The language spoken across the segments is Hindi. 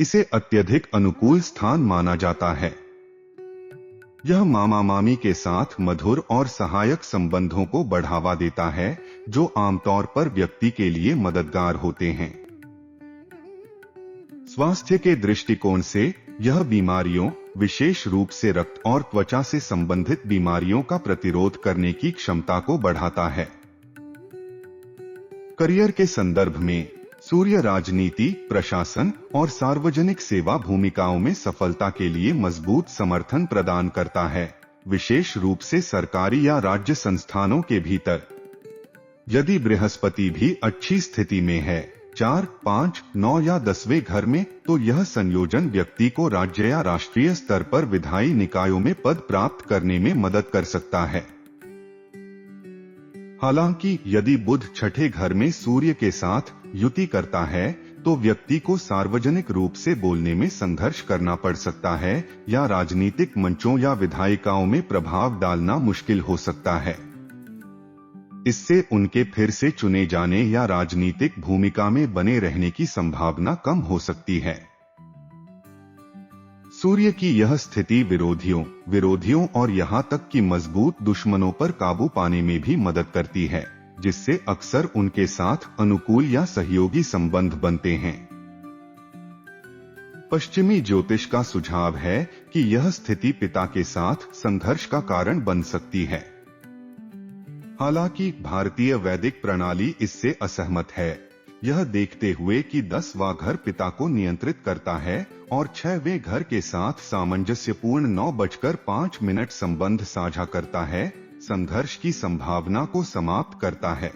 इसे अत्यधिक अनुकूल स्थान माना जाता है। यह मामा मामी के साथ मधुर और सहायक संबंधों को बढ़ावा देता है, जो आमतौर पर व्यक्ति के लिए मददगार होते हैं। स्वास्थ्य के दृष्टिकोण से यह बीमारियों, विशेष रूप से रक्त और त्वचा से संबंधित बीमारियों का प्रतिरोध करने की क्षमता को बढ़ाता है। करियर के संदर्भ में सूर्य राजनीति, प्रशासन और सार्वजनिक सेवा भूमिकाओं में सफलता के लिए मजबूत समर्थन प्रदान करता है, विशेष रूप से सरकारी या राज्य संस्थानों के भीतर। यदि बृहस्पति भी अच्छी स्थिति में है, 4, 5, 9 या 10वें घर में, तो यह संयोजन व्यक्ति को राज्य या राष्ट्रीय स्तर पर विधायी निकायों में पद प्राप्त करने में मदद कर सकता है। हालांकि यदि बुध छठे घर में सूर्य के साथ युति करता है, तो व्यक्ति को सार्वजनिक रूप से बोलने में संघर्ष करना पड़ सकता है या राजनीतिक मंचों या विधायिकाओं में प्रभाव डालना मुश्किल हो सकता है। इससे उनके फिर से चुने जाने या राजनीतिक भूमिका में बने रहने की संभावना कम हो सकती है। सूर्य की यह स्थिति विरोधियों और यहां तक कि मजबूत दुश्मनों पर काबू पाने में भी मदद करती है, जिससे अक्सर उनके साथ अनुकूल या सहयोगी संबंध बनते हैं। पश्चिमी ज्योतिष का सुझाव है कि यह स्थिति पिता के साथ संघर्ष का कारण बन सकती है। हालांकि भारतीय वैदिक प्रणाली इससे असहमत है, यह देखते हुए कि 10वां घर पिता को नियंत्रित करता है और 6वें घर के साथ सामंजस्यपूर्ण 9:05 संबंध साझा करता है, संघर्ष की संभावना को समाप्त करता है।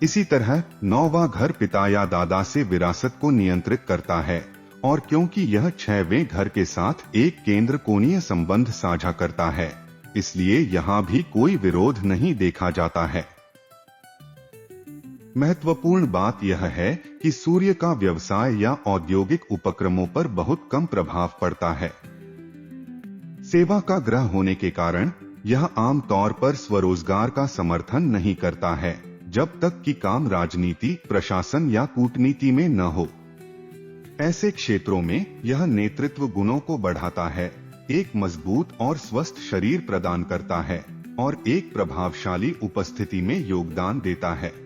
इसी तरह 9वां घर पिता या दादा से विरासत को नियंत्रित करता है, और क्योंकि यह 6वें घर के साथ एक केंद्र कोणीय संबंध साझा करता है, इसलिए यहां भी कोई विरोध नहीं देखा जाता है। महत्वपूर्ण बात यह है कि सूर्य का व्यवसाय या औद्योगिक उपक्रमों पर बहुत कम प्रभाव पड़ता है। सेवा का ग्रह होने के कारण यह आमतौर पर स्वरोजगार का समर्थन नहीं करता है, जब तक कि काम राजनीति, प्रशासन या कूटनीति में न हो। ऐसे क्षेत्रों में यह नेतृत्व गुणों को बढ़ाता है, एक मजबूत और स्वस्थ शरीर प्रदान करता है और एक प्रभावशाली उपस्थिति में योगदान देता है।